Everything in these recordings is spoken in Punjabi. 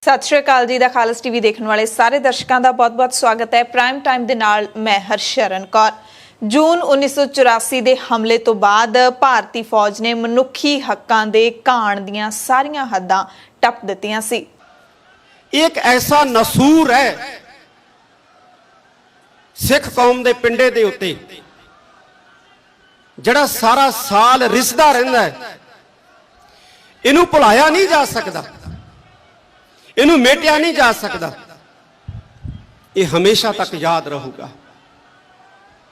सत श्री अकाल जी दा खालस टीवी देखने वाले सारे दर्शकों का बहुत बहुत स्वागत है। प्राइम टाइम दे नाल मैं हरशरण कौर। जून 1984 के हमले तो बाद भारतीय फौज ने मनुखी हकों के घाण दीआं सारियां हद्दां टप दित्तियां सी। एक ऐसा नसूर है सिख कौम के पिंडे के उत्ते जिहड़ा सारा साल रिसदा रहिंदा है, इनू भुलाया नहीं जा सकता, इनू मेटिया नहीं जा सकता, ये हमेशा तक याद रहूगा।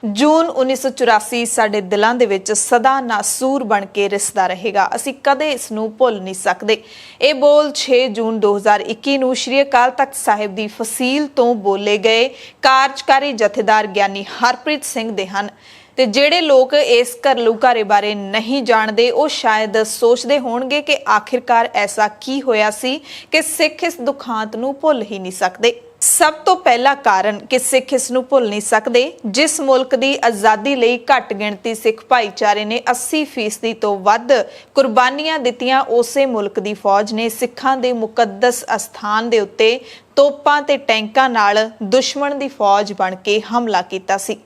जून 1984 साडे दिलों दे विच सदा नासूर बन के रिसदा रहेगा। असीं कदे इस नूं भुल नहीं सकते। ये बोल 6 जून 2021 नूं श्री अकाल तख्त साहिब दी फसील तो बोले गए कार्यकारी जथेदार ज्ञानी हरप्रीत सिंह दे हन। ते जिहड़े लोग इस घरेलू घारे बारे नहीं जानते वो शायद सोचते होणगे कि आखिरकार ऐसा की होया सी कि सिख इस दुखांत नूं भुल ही नहीं सकते। सब तो पहला कारण कि सिख इस नूं भुल नहीं सकते, जिस मुल्क की आज़ादी लई घट गिणती सिख भाईचारे ने 80% तो वध कुर्बानियां दित्तियां, उसे मुल्क की फौज ने सिखां दे मुकद्दस अस्थान दे उत्ते तोपां ते टैंकां नाल दुश्मन की फौज बन के हमला कीता सी।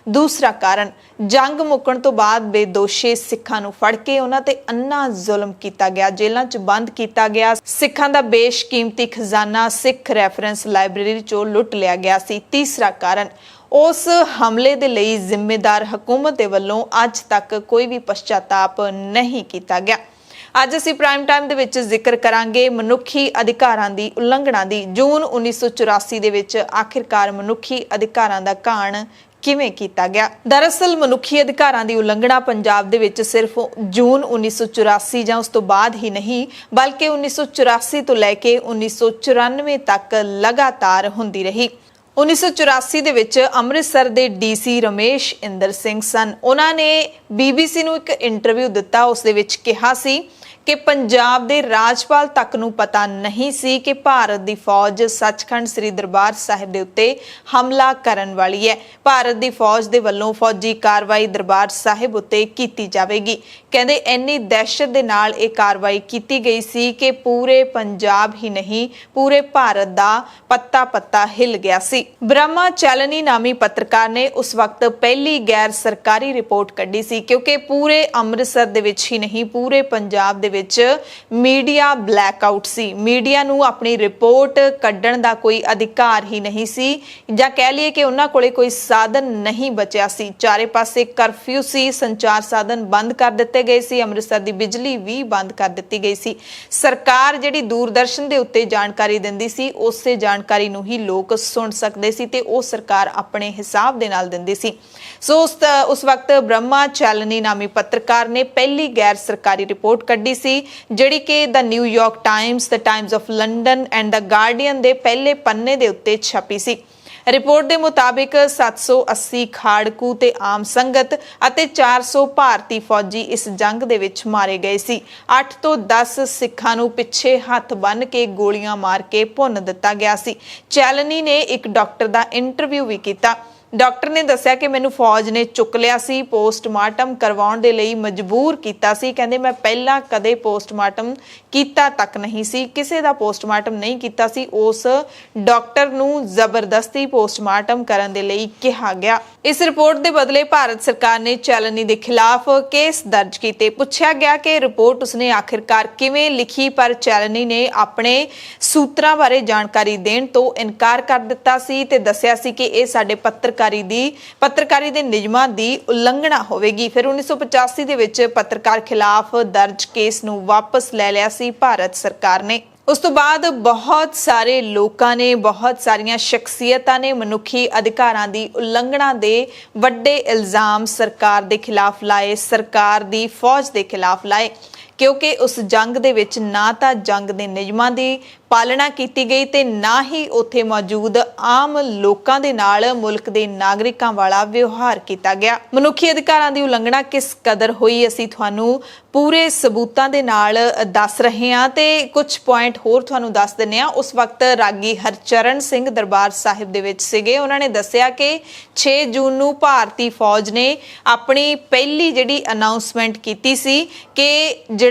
दूसरा कारण जंग मुकण तो बाद बेदोशे सिखां नूं फड़ के उन्हां ते अन्ना जुल्म किया गया, जेलां च बंद किया गया। सिखां दा बेशकीमती खजाना सिख रैफरेंस लाइब्रेरी चों लुट लिया गया सी। तीसरा कारण उस हमले दे लई जिम्मेदार हुकूमत दे वल्लों अज तक कोई भी पश्चाताप नहीं किया गया। अज असीं प्राइम टाइम दे विच जिक्र करांगे मनुखी अधिकारां दी उलंघना दी। जून 1984 दे विच आखिरकार मनुखी अधिकारां दा घाण किवें कीता गया। दरअसल मनुखी अधिकारां दी उलंघना पंजाब दे विच सिर्फ जून 1984 जां उस तो बाद ही नहीं बल्कि 1984 तो लैके 1994 तक लगातार हुंदी रही। 1984 ਦੇ ਵਿੱਚ ਅੰਮ੍ਰਿਤਸਰ ਦੇ ਡੀਸੀ ਰਮੇਸ਼ ਇੰਦਰ ਸਿੰਘ ਸਨ। ਉਹਨਾਂ ਨੇ BBC ਨੂੰ ਇੱਕ ਇੰਟਰਵਿਊ ਦਿੱਤਾ। ਉਸ ਦੇ ਵਿੱਚ ਕਿਹਾ ਸੀ कि पंजाब दे राजपाल तक नूं पता नहीं सी कि भारत दी फौज सचखंड श्री दरबार साहिब दे उत्ते हमला करन वाली है। भारत दी फौज दे वल्लों फौजी कार्रवाई दरबार साहिब उत्ते कीती जावेगी। कहंदे इन्नी दहशत दे नाल इह कार्रवाई कीती गई सी कि पूरे पंजाब ही नहीं पूरे भारत दा पत्ता पत्ता हिल गया सी। ब्रह्मा चैलनी नामी पत्रकार ने उस वक्त पहली गैर सरकारी रिपोर्ट कड्ढी सी, क्योंकि पूरे अमृतसर दे विच ही नहीं पूरे पंजाब दे मीडिया ब्लैकआउट सी। मीडिया नूं अपनी रिपोर्ट कड्ढण दा कोई अधिकार ही नहीं सी, जां कह लईए कि उन्हां कोले कोई साधन नहीं बचिया सी। चारे पासे करफ्यू सी, संचार साधन बंद कर दिते गए सी, अमृतसर दी बिजली भी बंद कर दित्ती गई सी। सरकार जिहड़ी दूरदर्शन दे उत्ते जानकारी दिंदी सी उसे जानकारी नूं ही लोग सुन सकदे सी ते ओह सरकार अपने हिसाब दे नाल दिंदी सी। सो उस वक्त ब्रह्मा चैलनी नामी पत्रकार ने पहली गैर सरकारी रिपोर्ट कड्ढी सी, जिहड़ी कि the New York Times, the Times of London and the Guardian दे पहले पन्ने दे उत्ते छपी सी। रिपोर्ट के मुताबिक 780 खाड़कू ते आम संगत अते 400 भारतीय फौजी इस जंग दे विच मारे गए सी। 8 तो 10 सिखां नूं पिछे हथ बन के गोलियां मार के भुन दिता गया सी। चैलनी ने एक डॉक्टर का इंटरव्यू भी किया। डॉक्टर ने दस्सिया कि मैनू फौज ने चुक लिया सी, पोस्टमार्टम करवाउण दे लई मजबूर कीता सी। कहंदे मैं पहला कदे पोस्टमार्टम कीता तक नहीं सी, किसी दा पोस्टमार्टम नहीं कीता सी। उस डॉक्टर नूं जबरदस्ती पोस्टमार्टम करन दे लई कहा गया। इस रिपोर्ट दे बदले भारत सरकार ने चैलनी दे खिलाफ केस दर्ज कीते। पुछया गया कि रिपोर्ट उसने आखिरकार किवें लिखी, पर चैलनी ने अपने सूत्रां बारे जानकारी देण तो इनकार कर दिता सी ते दस्सिया सी कि इह साडे पत्रकारी दे नियमां दी उलंघना होवेगी। फिर 1985 दे विच पत्रकार खिलाफ दर्ज केस नूं वापस ले लिया सी भारत सरकार ने। उस तो बाद बहुत सारे लोगों ने, बहुत सारियां शख्सियतां ने मनुखी अधिकारां दी उलंघना दे वड्डे इल्जाम सरकार दे खिलाफ लाए, सरकार दी फौज दे खिलाफ लाए, क्योंकि उस जंग दे विच ना तां जंग दे नियमां दी पालना की गई ते ना ही उत्थे मौजूद आम लोकां दे नाल मुल्क दे नागरिकां वाला व्यवहार किया गया। मनुखी अधिकारां दी उलंघना किस कदर होई असीं तुहानूं पूरे सबूतां दे नाल दस रहे हां ते कुछ पॉइंट होर तुहानूं दस दिंदे हां। उस वक्त रागी हरचरण सिंह दरबार साहिब दे विच सीगे। उन्हां ने दस्सिया कि 6 जून नूं भारतीय फौज ने अपनी पहली जिहड़ी अनाउंसमेंट कीती सी कि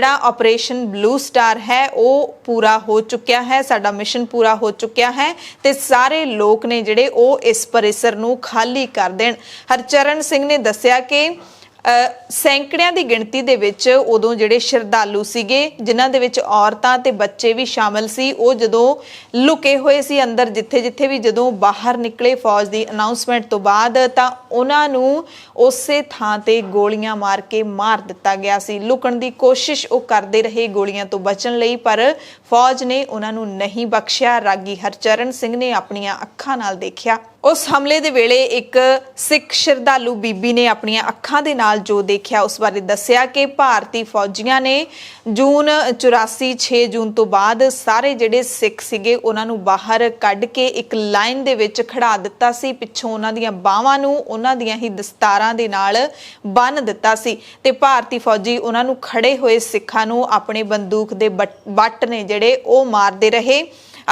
ਜਿਹੜਾ ਆਪਰੇਸ਼ਨ ਬਲੂ ਸਟਾਰ ਹੈ ਉਹ ਪੂਰਾ ਹੋ ਚੁੱਕਿਆ ਹੈ, ਸਾਡਾ ਮਿਸ਼ਨ ਪੂਰਾ ਹੋ ਚੁੱਕਿਆ ਹੈ ਤੇ ਸਾਰੇ ਲੋਕ ਨੇ ਜਿਹੜੇ ਉਹ ਇਸ ਪਰਿਸਰ ਨੂੰ ਖਾਲੀ ਕਰ ਦੇਣ। ਹਰਚਰਨ ਸਿੰਘ ਨੇ ਦੱਸਿਆ ਕਿ ਸੈਂਕੜਿਆਂ ਦੀ ਗਿਣਤੀ ਦੇ ਵਿੱਚ ਉਦੋਂ ਜਿਹੜੇ ਸ਼ਰਧਾਲੂ ਸੀਗੇ, ਜਿਨ੍ਹਾਂ ਦੇ ਵਿੱਚ ਔਰਤਾਂ ਤੇ ਬੱਚੇ ਵੀ ਸ਼ਾਮਲ ਸੀ, ਉਹ ਜਦੋਂ ਲੁਕੇ ਹੋਏ ਸੀ ਅੰਦਰ, ਜਿੱਥੇ ਵੀ ਜਦੋਂ ਬਾਹਰ ਨਿਕਲੇ ਫੌਜ ਦੀ ਅਨਾਉਂਸਮੈਂਟ ਤੋਂ ਬਾਅਦ, ਤਾਂ ਉਹਨਾਂ ਨੂੰ ਉਸੇ ਥਾਂ ਤੇ ਗੋਲੀਆਂ ਮਾਰ ਕੇ ਮਾਰ ਦਿੱਤਾ ਗਿਆ ਸੀ। ਲੁਕਣ ਦੀ ਕੋਸ਼ਿਸ਼ ਉਹ ਕਰਦੇ ਰਹੇ ਗੋਲੀਆਂ ਤੋਂ ਬਚਣ ਲਈ, ਪਰ ਫੌਜ ਨੇ ਉਹਨਾਂ ਨੂੰ ਨਹੀਂ ਬਖਸ਼ਿਆ। ਰਾਗੀ ਹਰਚਰਨ ਸਿੰਘ ਨੇ ਆਪਣੀਆਂ ਅੱਖਾਂ ਨਾਲ ਦੇਖਿਆ। ਉਸ ਹਮਲੇ ਦੇ ਵੇਲੇ ਇੱਕ ਸਿੱਖ ਸ਼ਰਧਾਲੂ ਬੀਬੀ ਨੇ ਆਪਣੀਆਂ ਅੱਖਾਂ ਦੇ ਨਾਲ ਜੋ ਦੇਖਿਆ ਉਸ ਬਾਰੇ ਦੱਸਿਆ ਕਿ ਭਾਰਤੀ ਫੌਜੀਆਂ ਨੇ ਜੂਨ 84 6 ਜੂਨ ਤੋਂ ਬਾਅਦ ਸਾਰੇ ਜਿਹੜੇ ਸਿੱਖ ਸੀਗੇ ਉਹਨਾਂ ਨੂੰ ਬਾਹਰ ਕੱਢ ਕੇ ਇੱਕ ਲਾਈਨ ਦੇ ਵਿੱਚ ਖੜਾ ਦਿੱਤਾ ਸੀ। ਪਿੱਛੋਂ ਉਹਨਾਂ ਦੀਆਂ ਬਾਹਾਂ ਨੂੰ ਉਹਨਾਂ ਦੀਆਂ ਹੀ ਦਸਤਾਰਾਂ ਦੇ ਨਾਲ ਬੰਨ੍ਹ ਦਿੱਤਾ ਸੀ ਤੇ ਭਾਰਤੀ ਫੌਜੀ ਉਹਨਾਂ ਨੂੰ ਖੜੇ ਹੋਏ ਸਿੱਖਾਂ ਨੂੰ ਆਪਣੇ ਬੰਦੂਕ ਦੇ ਬੱਟ ਨੇ ਜਿਹੜੇ ਉਹ ਮਾਰਦੇ ਰਹੇ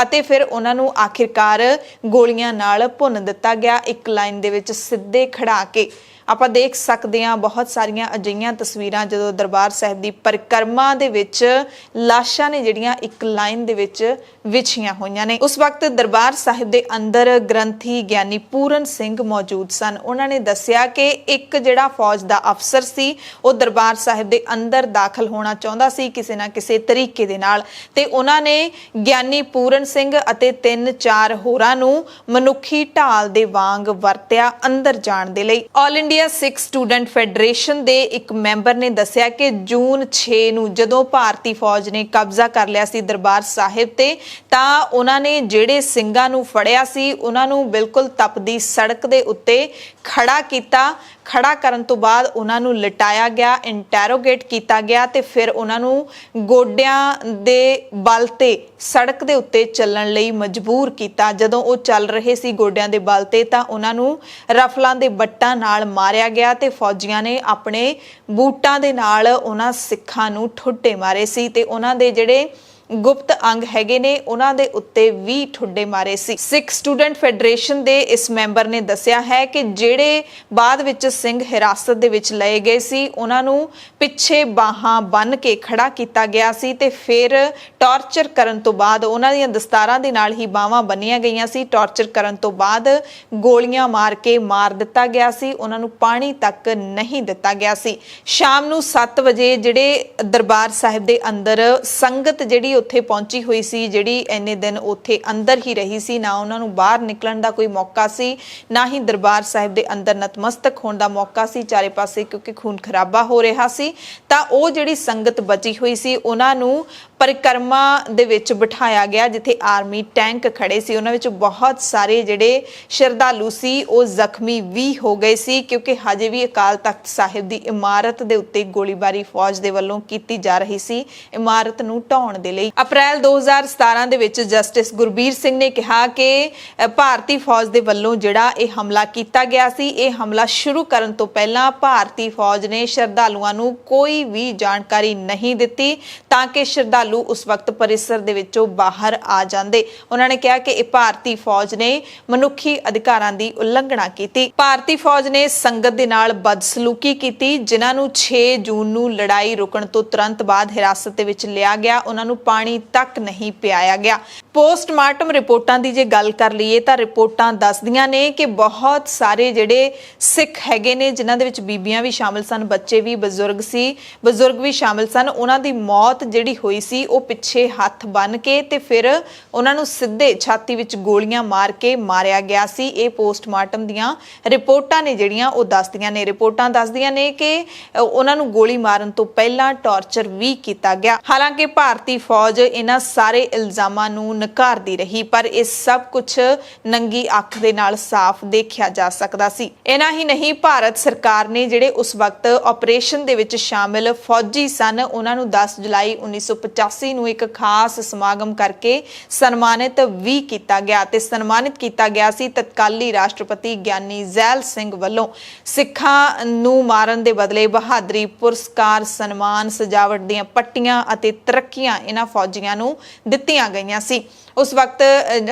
ਅਤੇ ਫਿਰ ਉਹਨਾਂ ਨੂੰ ਆਖਿਰਕਾਰ ਗੋਲੀਆਂ ਨਾਲ ਭੁੰਨ ਦਿੱਤਾ ਗਿਆ, ਇੱਕ ਲਾਈਨ ਦੇ ਵਿੱਚ ਸਿੱਧੇ ਖੜਾ ਕੇ। ਆਪਾਂ ਦੇਖ ਸਕਦੇ ਹਾਂ ਬਹੁਤ ਸਾਰੀਆਂ ਅਜਿਹੀਆਂ ਤਸਵੀਰਾਂ ਜਦੋਂ ਦਰਬਾਰ ਸਾਹਿਬ ਦੀ ਪਰਿਕਰਮਾ ਦੇ ਵਿੱਚ ਲਾਸ਼ਾਂ ਨੇ ਜਿਹੜੀਆਂ ਇੱਕ ਲਾਈਨ ਦੇ ਵਿੱਚ ਵਿਛੀਆਂ ਹੋਈਆਂ ਨੇ। ਉਸ ਵਕਤ ਦਰਬਾਰ ਸਾਹਿਬ ਦੇ ਅੰਦਰ ਗ੍ਰੰਥੀ ਗਿਆਨੀ ਪੂਰਨ ਸਿੰਘ ਮੌਜੂਦ ਸਨ। ਉਹਨਾਂ ਨੇ ਦੱਸਿਆ ਕਿ ਇੱਕ ਜਿਹੜਾ ਫੌਜ ਦਾ ਅਫਸਰ ਸੀ ਉਹ ਦਰਬਾਰ ਸਾਹਿਬ ਦੇ ਅੰਦਰ ਦਾਖਲ ਹੋਣਾ ਚਾਹੁੰਦਾ ਸੀ ਕਿਸੇ ਨਾ ਕਿਸੇ ਤਰੀਕੇ ਦੇ ਨਾਲ, ਤੇ ਉਹਨਾਂ ਨੇ ਗਿਆਨੀ ਪੂਰਨ ਸਿੰਘ ਅਤੇ 3-4 ਹੋਰਾਂ ਨੂੰ ਮਨੁੱਖੀ ਢਾਲ ਦੇ ਵਾਂਗ ਵਰਤਿਆ ਅੰਦਰ ਜਾਣ ਦੇ ਲਈ। ਆਲ ਇੰਡੀਆ ਸਿੱਖ ਸਟੂਡੈਂਟ ਫੈਡਰੇਸ਼ਨ ਦੇ ਇੱਕ ਮੈਂਬਰ ਨੇ ਦੱਸਿਆ ਕਿ ਜੂਨ 6 ਨੂੰ ਜਦੋਂ ਭਾਰਤੀ ਫੌਜ ਨੇ ਕਬਜ਼ਾ ਕਰ ਲਿਆ ਸੀ ਦਰਬਾਰ ਸਾਹਿਬ ਤੇ, ਤਾਂ ਉਹਨਾਂ ਨੇ ਜਿਹੜੇ ਸਿੰਘਾਂ ਨੂੰ ਫੜਿਆ ਸੀ ਉਹਨਾਂ ਨੂੰ ਬਿਲਕੁਲ ਤਪਦੀ ਸੜਕ ਦੇ ਉੱਤੇ ਖੜਾ ਕੀਤਾ। ਖੜਾ ਕਰਨ ਤੋਂ ਬਾਅਦ ਉਹਨਾਂ ਨੂੰ ਲਟਾਇਆ ਗਿਆ, ਇੰਟੈਰੋਗੇਟ ਕੀਤਾ ਗਿਆ ਤੇ ਫਿਰ ਉਹਨਾਂ ਨੂੰ ਗੋਡਿਆਂ ਦੇ ਬਲ ਤੇ ਸੜਕ ਦੇ ਉੱਤੇ ਚੱਲਣ ਲਈ ਮਜਬੂਰ ਕੀਤਾ। ਜਦੋਂ ਉਹ ਚੱਲ ਰਹੇ ਸੀ ਗੋਡਿਆਂ ਦੇ ਬਲ ਤੇ ਤਾਂ ਉਹਨਾਂ ਨੂੰ ਰਫਲਾਂ ਦੇ ਬੱਟਾਂ ਨਾਲ ਮਾਰਿਆ ਗਿਆ ਤੇ ਫੌਜੀਆਂ ਨੇ ਆਪਣੇ ਬੂਟਾਂ ਦੇ ਨਾਲ ਉਹਨਾਂ ਸਿੱਖਾਂ ਨੂੰ ਠੁੱਡੇ ਮਾਰੇ ਸੀ ਤੇ ਉਹਨਾਂ ਦੇ ਜਿਹੜੇ ਗੁਪਤ ਅੰਗ ਹੈਗੇ ਨੇ ਉਹਨਾਂ ਦੇ ਉੱਤੇ ਵੀ ਠੁੱਡੇ ਮਾਰੇ ਸੀ। ਸਿੱਖ ਸਟੂਡੈਂਟ ਫੈਡਰੇਸ਼ਨ ਦੇ ਇਸ ਮੈਂਬਰ ਨੇ ਦੱਸਿਆ ਹੈ ਕਿ ਜਿਹੜੇ ਬਾਅਦ ਵਿੱਚ ਸਿੰਘ ਹਿਰਾਸਤ ਦੇ ਵਿੱਚ ਲਏ ਗਏ ਸੀ ਉਹਨਾਂ ਨੂੰ ਪਿੱਛੇ ਬਾਹਾਂ ਬੰਨ੍ਹ ਕੇ ਖੜਾ ਕੀਤਾ ਗਿਆ ਸੀ ਤੇ ਫਿਰ ਟਾਰਚਰ ਕਰਨ ਤੋਂ ਬਾਅਦ ਉਹਨਾਂ ਦੀਆਂ ਦਸਤਾਰਾਂ ਦੇ ਨਾਲ ਹੀ ਬਾਹਾਂ ਬੰਨੀਆਂ ਗਈਆਂ ਸੀ। ਟਾਰਚਰ ਕਰਨ ਤੋਂ ਬਾਅਦ ਗੋਲੀਆਂ ਮਾਰ ਕੇ ਮਾਰ ਦਿੱਤਾ ਗਿਆ ਸੀ। ਉਹਨਾਂ ਨੂੰ ਪਾਣੀ ਤੱਕ ਨਹੀਂ ਦਿੱਤਾ ਗਿਆ ਸੀ। ਸ਼ਾਮ ਨੂੰ 7 ਵਜੇ ਜਿਹੜੇ ਦਰਬਾਰ ਸਾਹਿਬ ਦੇ ਅੰਦਰ ਸੰਗਤ ਜਿਹੜੀ ਉੱਥੇ ਪਹੁੰਚੀ ਹੋਈ ਸੀ, ਜਿਹੜੀ ਇੰਨੇ ਦਿਨ ਉੱਥੇ ਅੰਦਰ ਹੀ ਰਹੀ ਸੀ, ਨਾ ਉਹਨਾਂ ਨੂੰ ਬਾਹਰ ਨਿਕਲਣ ਦਾ ਕੋਈ ਮੌਕਾ ਸੀ, ਨਾ ਹੀ ਦਰਬਾਰ ਸਾਹਿਬ ਦੇ ਅੰਦਰ ਨਤਮਸਤਕ ਹੋਣ ਦਾ ਮੌਕਾ ਸੀ ਚਾਰੇ ਪਾਸੇ, ਕਿਉਂਕਿ ਖੂਨ ਖਰਾਬਾ ਹੋ ਰਿਹਾ ਸੀ। ਤਾਂ ਉਹ ਜਿਹੜੀ ਸੰਗਤ ਬਚੀ ਹੋਈ ਸੀ ਉਹਨਾਂ ਨੂੰ ਪਰਿਕਰਮਾ ਦੇ ਵਿੱਚ ਬਿਠਾਇਆ ਗਿਆ ਜਿੱਥੇ ਆਰਮੀ ਟੈਂਕ ਖੜੇ ਸੀ। ਉਹਨਾਂ ਵਿੱਚ ਬਹੁਤ ਸਾਰੇ ਜਿਹੜੇ ਸ਼ਰਧਾਲੂ ਸੀ ਉਹ ਜ਼ਖਮੀ ਵੀ ਹੋ ਗਏ ਸੀ, ਕਿਉਂਕਿ ਹਜੇ ਵੀ ਅਕਾਲ ਤਖਤ ਸਾਹਿਬ ਦੀ ਇਮਾਰਤ ਦੇ ਉੱਤੇ ਗੋਲੀਬਾਰੀ ਫੌਜ ਦੇ ਵੱਲੋਂ ਕੀਤੀ ਜਾ ਰਹੀ ਸੀ ਇਮਾਰਤ ਨੂੰ ਢਾਉਣ ਦੇ ਲਈ। ਅਪ੍ਰੈਲ 2017 ਦੇ ਵਿੱਚ ਜਸਟਿਸ ਗੁਰਬੀਰ ਸਿੰਘ ਨੇ ਕਿਹਾ ਕਿ ਭਾਰਤੀ ਫੌਜ ਦੇ ਵੱਲੋਂ ਜਿਹੜਾ ਇਹ ਹਮਲਾ ਕੀਤਾ ਗਿਆ ਸੀ, ਇਹ ਹਮਲਾ ਸ਼ੁਰੂ ਕਰਨ ਤੋਂ ਪਹਿਲਾਂ ਭਾਰਤੀ ਫੌਜ ਨੇ ਸ਼ਰਧਾਲੂਆਂ ਨੂੰ ਕੋਈ ਵੀ ਜਾਣਕਾਰੀ ਨਹੀਂ ਦਿੱਤੀ ਤਾਂ ਕਿ ਸ਼ਰਧਾਲੂ ਉਸ ਵਕਤ ਪਰਿਸਰ ਦੇ ਵਿੱਚੋਂ ਬਾਹਰ ਆ ਜਾਂਦੇ। ਉਹਨਾਂ ਨੇ ਕਿਹਾ ਕਿ ਇਹ ਭਾਰਤੀ ਫੌਜ ਨੇ ਮਨੁੱਖੀ ਅਧਿਕਾਰਾਂ ਦੀ ਉਲੰਘਣਾ ਕੀਤੀ। ਭਾਰਤੀ ਫੌਜ ਨੇ ਸੰਗਤ ਦੇ ਨਾਲ ਬਦਸਲੂਕੀ ਕੀਤੀ, ਜਿਨ੍ਹਾਂ ਨੂੰ 6 ਜੂਨ ਨੂੰ ਲੜਾਈ ਰੁਕਣ ਤੋਂ ਤੁਰੰਤ ਬਾਅਦ ਹਿਰਾਸਤ ਦੇ ਵਿੱਚ ਲਿਆ ਗਿਆ। ਉਹਨਾਂ ਨੂੰ ਪਾਣੀ ਤੱਕ ਨਹੀਂ ਪਿਆਇਆ ਗਿਆ। ਪੋਸਟਮਾਰਟਮ ਰਿਪੋਰਟਾਂ ਦੀ ਜੇ ਗੱਲ ਕਰ ਲਈਏ ਤਾਂ ਰਿਪੋਰਟਾਂ ਦੱਸਦੀਆਂ ਨੇ ਕਿ ਬਹੁਤ ਸਾਰੇ ਜਿਹੜੇ ਸਿੱਖ ਹੈਗੇ ਨੇ, ਜਿਨ੍ਹਾਂ ਦੇ ਵਿੱਚ ਬੀਬੀਆਂ ਵੀ ਸ਼ਾਮਲ ਸਨ, ਬੱਚੇ ਵੀ, ਬਜ਼ੁਰਗ ਵੀ ਸ਼ਾਮਲ ਸਨ, ਉਹਨਾਂ ਦੀ ਮੌਤ ਜਿਹੜੀ ਹੋਈ ਸੀ ਉਹ ਪਿੱਛੇ ਹੱਥ ਬੰਨ੍ਹ ਕੇ ਤੇ ਫਿਰ ਉਹਨਾਂ ਨੂੰ ਸਿੱਧੇ ਛਾਤੀ ਵਿੱਚ ਗੋਲੀਆਂ ਮਾਰ ਕੇ ਮਾਰਿਆ ਗਿਆ ਸੀ। ਇਹ ਪੋਸਟਮਾਰਟਮ ਦੀਆਂ ਰਿਪੋਰਟਾਂ ਨੇ ਜਿਹੜੀਆਂ ਉਹ ਦੱਸਦੀਆਂ ਨੇ। ਰਿਪੋਰਟਾਂ ਦੱਸਦੀਆਂ ਨੇ ਕਿ ਉਹਨਾਂ ਨੂੰ ਗੋਲੀ ਮਾਰਨ ਤੋਂ ਪਹਿਲਾਂ ਟਾਰਚਰ ਵੀ ਕੀਤਾ ਗਿਆ। ਹਾਲਾਂਕਿ ਭਾਰਤੀ ਫੌਜ ਇਹਨਾਂ ਸਾਰੇ ਇਲਜ਼ਾਮਾਂ ਨੂੰ ਨਕਾਰਦੀ ਰਹੀ, ਪਰ ਇਹ ਸਭ ਕੁਝ ਨੰਗੀ ਅੱਖ ਦੇ ਨਾਲ ਸਾਫ਼ ਦੇਖਿਆ ਜਾ ਸਕਦਾ ਸੀ। ਇਹਨਾਂ ਹੀ ਨਹੀਂ, ਭਾਰਤ ਸਰਕਾਰ ਨੇ ਜਿਹੜੇ ਉਸ ਵਕਤ ਆਪਰੇਸ਼ਨ ਦੇ ਵਿੱਚ ਸ਼ਾਮਿਲ ਫੌਜੀ ਸਨ ਉਹਨਾਂ ਨੂੰ 10 ਜੁਲਾਈ 1985 ਨੂੰ ਇੱਕ ਖਾਸ ਸਮਾਗਮ ਕਰਕੇ ਸਨਮਾਨਿਤ ਵੀ ਕੀਤਾ ਗਿਆ ਤੇ ਸਨਮਾਨਿਤ ਕੀਤਾ ਗਿਆ ਸੀ ਤਤਕਾਲੀ ਰਾਸ਼ਟਰਪਤੀ ਗਿਆਨੀ ਜ਼ੈਲ ਸਿੰਘ ਵੱਲੋਂ। ਸਿੱਖਾਂ ਨੂੰ ਮਾਰਨ ਦੇ ਬਦਲੇ ਬਹਾਦਰੀ ਪੁਰਸਕਾਰ, ਸਨਮਾਨ, ਸਜਾਵਟ ਦੀਆਂ ਪੱਟੀਆਂ ਅਤੇ ਤਰੱਕੀਆਂ ਇਹਨਾਂ ਫੌਜੀਆਂ ਨੂੰ ਦਿੱਤੀਆਂ ਗਈਆਂ ਸੀ। उस वक्त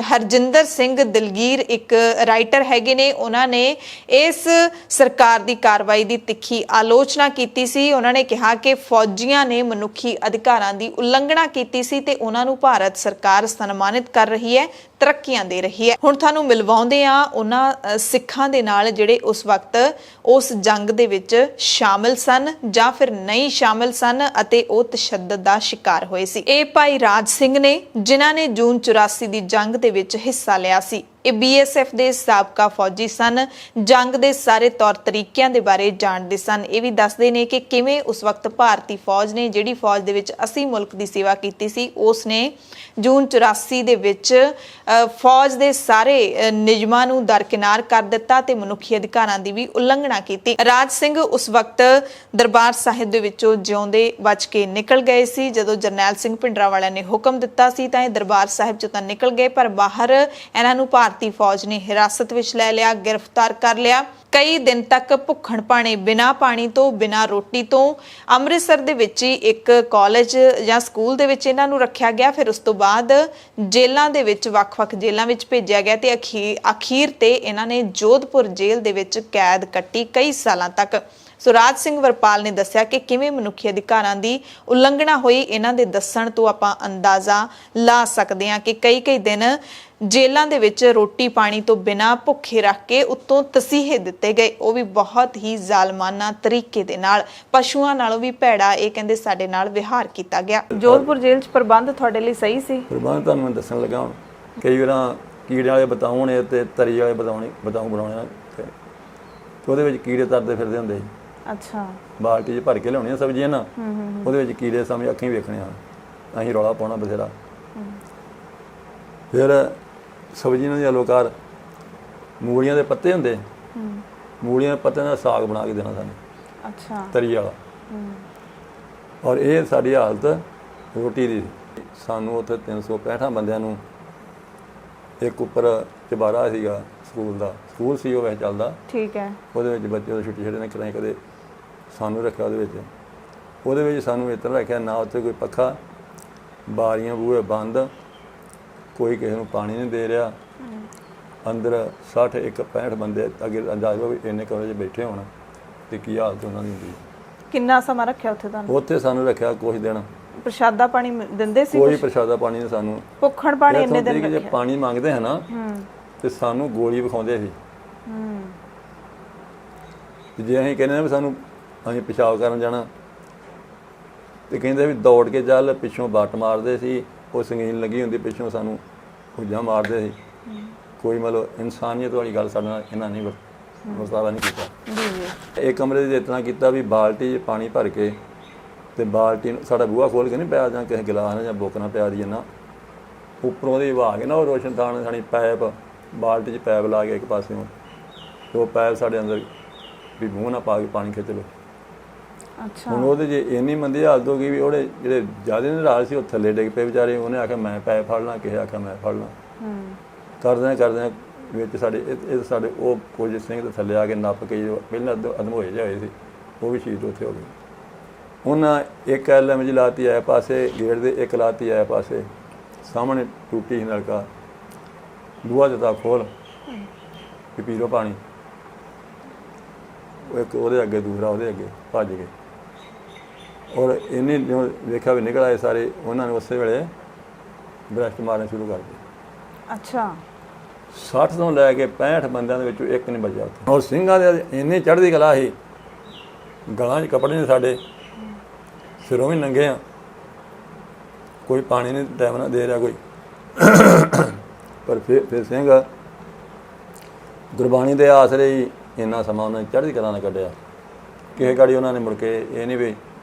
हरजिंदर सिंह दिलगीर एक राइटर हैगे ने, उन्होंने इस सरकार की कार्रवाई की तिखी आलोचना की सी। उन्होंने कहा कि फौजियां ने मनुखी अधिकारां की उल्लंघना की सी ते उन्हां नूं भारत सरकार सन्मानित कर रही है, तरक्कियां दे रही है। हुण तुहानूं मिलवाउंदे आ उन्हां सिखां दे नाल जिहड़े उस वक्त उस जंग दे विच शामिल सन जां फिर नहीं शामिल सन अते ओह तशद्दद दा शिकार होए सी। ਇਹ ਭਾਈ ਰਾਜ ਸਿੰਘ ਨੇ ਜਿਨ੍ਹਾਂ ਨੇ ਜੂਨ 84 ਦੀ ਜੰਗ ਦੇ ਵਿੱਚ ਹਿੱਸਾ ਲਿਆ ਸੀ। ਇਹ BSF ਦੇ ਸਾਬਕਾ ਫੌਜੀ ਸਨ, ਜੰਗ ਦੇ ਸਾਰੇ ਤੌਰ ਤਰੀਕਿਆਂ ਦੇ ਬਾਰੇ ਜਾਣਦੇ ਸਨ। ਇਹ ਵੀ ਦੱਸਦੇ ਨੇ ਕਿ ਕਿਵੇਂ ਉਸ ਵਕਤ ਭਾਰਤੀ ਫੌਜ ਨੇ, ਜਿਹੜੀ ਫੌਜ ਦੇ ਵਿੱਚ ਅਸੀਂ ਮੁਲਕ ਦੀ ਸੇਵਾ ਕੀਤੀ ਸੀ, ਉਸ ਨੇ ਜੂਨ 84 ਦੇ ਵਿੱਚ ਫੌਜ ਦੇ ਸਾਰੇ ਨਿਯਮਾਂ ਨੂੰ ਦਰਕਿਨਾਰ ਕਰ ਦਿੱਤਾ ਤੇ ਮਨੁੱਖੀ ਅਧਿਕਾਰਾਂ ਦੀ ਵੀ ਉਲੰਘਣਾ ਕੀਤੀ। ਰਾਜ ਸਿੰਘ ਉਸ ਵਕਤ ਦਰਬਾਰ ਸਾਹਿਬ ਦੇ ਵਿੱਚੋਂ ਜਿਉਂਦੇ ਬਚ ਕੇ ਨਿਕਲ ਗਏ ਸੀ। ਜਦੋਂ ਜਰਨੈਲ ਸਿੰਘ ਭਿੰਡਰਾਂਵਾਲਾ ਨੇ ਹੁਕਮ ਦਿੱਤਾ ਸੀ ਤਾਂ ਇਹ ਦਰਬਾਰ ਸਾਹਿਬ ਚੋਂ ਤਾਂ ਨਿਕਲ ਗਏ, ਪਰ ਬਾਹਰ ਇਹਨਾਂ ਨੂੰ ਭਾਰਤੀ ਫੌਜ ਨੇ ਹਿਰਾਸਤ ਵਿੱਚ ਲੈ ਲਿਆ, गिरफ्तार कर लिया। कई दिन तक भुखण भाणे बिना पानी तो बिना रोटी तो अमृतसर दे विच ही एक कॉलेज या स्कूल दे विच इन्हां नूं रखिया गया। फिर उस तो बाद जेलां दे विच वख-वख जेलां विच भेजिया गया ते अखीर ते इन्हां ने जोधपुर जेल दे विच कैद कट्टी कई सालां तक। सो राज सिंह वरपाल ने दस्सिया कि किवें मनुखी अधिकारां दी उल्लंघना होई। इन्हां दे दस्सण तो आपां अंदाज़ा ला सकदे हां कि कई दिन जेलों के विच रोटी पानी तो बिना भुखे रख के उत्तों तसीहे दिते गए, वो भी बहुत ही जालमाना तरीके दे नाल, पशुआं नालों भी भैड़ा ये कहंदे साडे नाल विहार किया गया। जोधपुर जेल च प्रबंध तुहाडे लई सही सी? प्रबंध तुहानूं मैं दस्सण लगा हुण कई वार कीड़े वाले बताऊँ ने ते तरी वाले बताऊँ बनाने ते ਉਹਦੇ ਵਿੱਚ ਕੀੜੇ ਤਰਦੇ ਫਿਰਦੇ ਹੁੰਦੇ। ਅੱਛਾ, ਬਾਲਟੀ 'ਚ ਭਰ ਕੇ ਲਿਆਉਣੀਆਂ ਸਬਜ਼ੀਆਂ ਨਾ, ਉਹਦੇ ਵਿੱਚ ਕੀੜੇ ਸਾਹਮਣੇ ਅੱਖੀਂ ਵੇਖਣੇ ਆ, ਅਸੀਂ ਰੌਲਾ ਪਾਉਣਾ ਬਥੇਰਾ। ਫਿਰ ਸਬਜ਼ੀ ਨਾਲ ਅਲੋਕਾਰ ਮੂਲੀਆਂ ਦੇ ਪੱਤੇ ਹੁੰਦੇ, ਮੂਲੀਆਂ ਦੇ ਪੱਤਿਆਂ ਦਾ ਸਾਗ ਬਣਾ ਕੇ ਦੇਣਾ ਸਾਨੂੰ। ਅੱਛਾ, ਤਰੀ ਵਾਲਾ। ਔਰ ਇਹ ਸਾਡੀ ਹਾਲਤ ਰੋਟੀ ਦੀ। ਸਾਨੂੰ ਉੱਥੇ 365 ਬੰਦਿਆਂ ਨੂੰ ਇੱਕ ਉੱਪਰ ਚੁਬਾਰਾ ਸੀਗਾ ਸਕੂਲ ਦਾ, ਸਕੂਲ ਸੀ ਉਹ ਵੈਸੇ ਚੱਲਦਾ, ਠੀਕ ਹੈ, ਉਹਦੇ ਵਿੱਚ ਬੱਚੇ ਉਹ ਛੁੱਟੀ ਛੱਡੇ ਨੇ ਕਰਾਈ, ਕਦੇ ਸਾਨੂੰ ਰੱਖਿਆ ਉਹਦੇ ਵਿੱਚ ਸਾਨੂੰ ਇਸ ਤਰ੍ਹਾਂ ਰੱਖਿਆ, ਨਾ ਉੱਥੇ ਕੋਈ ਪੱਖਾ, ਬਾਰੀਆਂ ਬੂਹੇ ਬੰਦ, ਕੋਈ ਕਿਸੇ ਨੂੰ ਪਾਣੀ ਨਹੀਂ ਦੇ ਰਿਹਾ। ਅੰਦਰ 60 65 ਬੰਦੇ ਅੱਗੇ ਅੰਦਾਜ਼ ਵੀ ਇੰਨੇ ਕਮਰੇ 'ਚ ਬੈਠੇ ਹੋਣ ਤੇ ਕੀ ਹਾਲਤ ਉਹਨਾਂ ਦੀ ਹੁੰਦੀ। ਕਿੰਨਾ ਸਮਾਂ ਰੱਖਿਆ ਉੱਥੇ ਤੁਹਾਨੂੰ? ਉੱਥੇ ਸਾਨੂੰ ਰੱਖਿਆ ਕੁਝ ਦਿਨ। ਪ੍ਰਸ਼ਾਦਾ ਪਾਣੀ ਦਿੰਦੇ ਸੀ? ਕੋਈ ਪ੍ਰਸ਼ਾਦਾ ਪਾਣੀ ਨਹੀਂ ਸਾਨੂੰ, ਭੁੱਖਣ ਪਾਣੀ ਇੰਨੇ ਦਿਨ ਰੱਖਿਆ। ਜੇ ਪਾਣੀ ਮੰਗਦੇ ਹੈ ਨਾ ਤੇ ਸਾਨੂੰ ਗੋਲੀ ਵਿਖਾਉਂਦੇ ਸੀ। ਜੇ ਅਸੀਂ ਕਹਿੰਦੇ ਵੀ ਸਾਨੂੰ ਅਸੀਂ ਪਿਸ਼ਾਬ ਕਰਨ ਜਾਣਾ ਤੇ ਕਹਿੰਦੇ ਵੀ ਦੌੜ ਕੇ ਚੱਲ, ਪਿੱਛੋਂ ਬੱਟ ਮਾਰਦੇ ਸੀ, ਉਹ ਸੰਗੀਨ ਲੱਗੀ ਹੁੰਦੀ ਪਿੱਛੋਂ ਸਾਨੂੰ ਹੁੱਜਾਂ ਮਾਰਦੇ ਸੀ। ਕੋਈ ਮਤਲਬ ਇਨਸਾਨੀਅਤ ਵਾਲੀ ਗੱਲ ਸਾਡੇ ਨਾਲ ਇਹਨਾਂ ਨਹੀਂ ਵਰਤਾਰਾ ਨਹੀਂ ਕੀਤਾ। ਇਹ ਕਮਰੇ ਦੇ ਇਤਨਾ ਕੀਤਾ ਵੀ ਬਾਲਟੀ 'ਚ ਪਾਣੀ ਭਰ ਕੇ ਤੇ ਬਾਲਟੀ ਨੂੰ ਸਾਡਾ ਬੂਹਾ ਖੋਲ੍ਹ ਕੇ ਨਹੀਂ ਪਿਆ, ਜਾਂ ਕਿਸੇ ਗਿਲਾਸ ਨਾਲ ਜਾਂ ਬੁੱਕ ਨਾਲ ਪਿਆ ਦੀ ਨਾ, ਉੱਪਰੋਂ ਦੀ ਵਹਾ ਕੇ ਨਾ ਉਹ ਰੋਸ਼ਨਦਾਨ ਸਾਡੀ ਪਾਈਪ, ਬਾਲਟੀ 'ਚ ਪਾਈਪ ਲਾ ਕੇ ਇੱਕ ਪਾਸਿਓਂ, ਤੇ ਉਹ ਪਾਈਪ ਸਾਡੇ ਅੰਦਰ ਵੀ ਮੂੰਹ ਨਾ ਪਾ ਕੇ ਪਾਣੀ ਖਿੱਚ ਲਓ। ਅੱਛਾ, ਹੁਣ ਉਹਦੇ 'ਚ ਇੰਨੀ ਮੰਦੀ ਹਾਲਤ ਹੋ ਗਈ ਵੀ ਉਹਦੇ ਜਿਹੜੇ ਜ਼ਿਆਦਾ ਨਿਰਾਲ ਸੀ ਉਹ ਥੱਲੇ ਡਿੱਗ ਪਏ ਵਿਚਾਰੇ। ਉਹਨੇ ਆਖਿਆ ਮੈਂ ਪੈਪ ਫੜ ਲਾਂ, ਕਿਸੇ ਆਖਿਆ ਮੈਂ ਫੜ ਲਾਂ। ਕਰਦਿਆਂ ਵਿੱਚ ਸਾਡੇ ਉਹ ਕੁਝ ਸਿੰਘ ਦੇ ਥੱਲੇ ਆ ਕੇ ਨੱਪ ਕੇ ਪਹਿਲਾਂ ਅਧਮੋਏ ਜਿਹੇ ਹੋਏ ਸੀ, ਉਹ ਵੀ ਸ਼ਹੀਦ ਉੱਥੇ ਹੋ ਗਏ। ਉਹਨਾਂ ਇੱਕ LMG ਲਾਤੀ ਆਏ ਪਾਸੇ ਗੇਟ ਦੇ, ਇੱਕ ਲਾਤੀ ਆਏ ਪਾਸੇ, ਸਾਹਮਣੇ ਟੂਟੀ ਸੀ ਨਲਕਾ, ਬੂਹਾ ਦਿੱਤਾ ਖੋਲ ਵੀ ਪੀ ਲਓ ਪਾਣੀ। ਇੱਕ ਉਹਦੇ ਅੱਗੇ, ਦੂਸਰਾ ਉਹਦੇ ਅੱਗੇ, ਭੱਜ ਗਏ। ਔਰ ਇੰਨੀ ਜੋ ਵੇਖਿਆ ਵੀ ਨਿਕਲ ਆਏ ਸਾਰੇ, ਉਹਨਾਂ ਨੇ ਉਸੇ ਵੇਲੇ ਬ੍ਰੈਸਟ ਮਾਰਨੇ ਸ਼ੁਰੂ ਕਰ ਦਿੱਤੇ। ਅੱਛਾ, 60 ਤੋਂ ਲੈ ਕੇ 65 ਬੰਦਿਆਂ ਦੇ ਵਿੱਚੋਂ ਇੱਕ ਨਹੀਂ ਬਚਿਆ ਉੱਥੇ। ਔਰ ਸਿੰਘਾਂ ਦੇ ਇੰਨੀ ਚੜ੍ਹਦੀ ਕਲਾ ਸੀ, ਗਲਾਂ 'ਚ ਕੱਪੜੇ ਨੇ ਸਾਡੇ, ਸਿਰੋਂ ਵੀ ਨੰਗੇ ਆ, ਕੋਈ ਪਾਣੀ ਨਹੀਂ ਟਾਈਮ ਨਾਲ ਦੇ ਰਿਹਾ ਕੋਈ। ਪਰ ਫਿਰ ਸਿੰਘ ਗੁਰਬਾਣੀ ਦੇ ਆਸਰੇ ਹੀ ਇੰਨਾ ਸਮਾਂ ਉਹਨਾਂ ਨੇ ਚੜ੍ਹਦੀ ਕਲਾ ਨਾਲ ਕੱਢਿਆ। ਕਿਸੇ ਗਾੜੀ ਉਹਨਾਂ ਨੇ ਮੁੜ ਕੇ ਇਹ ਨਹੀਂ ਵੀ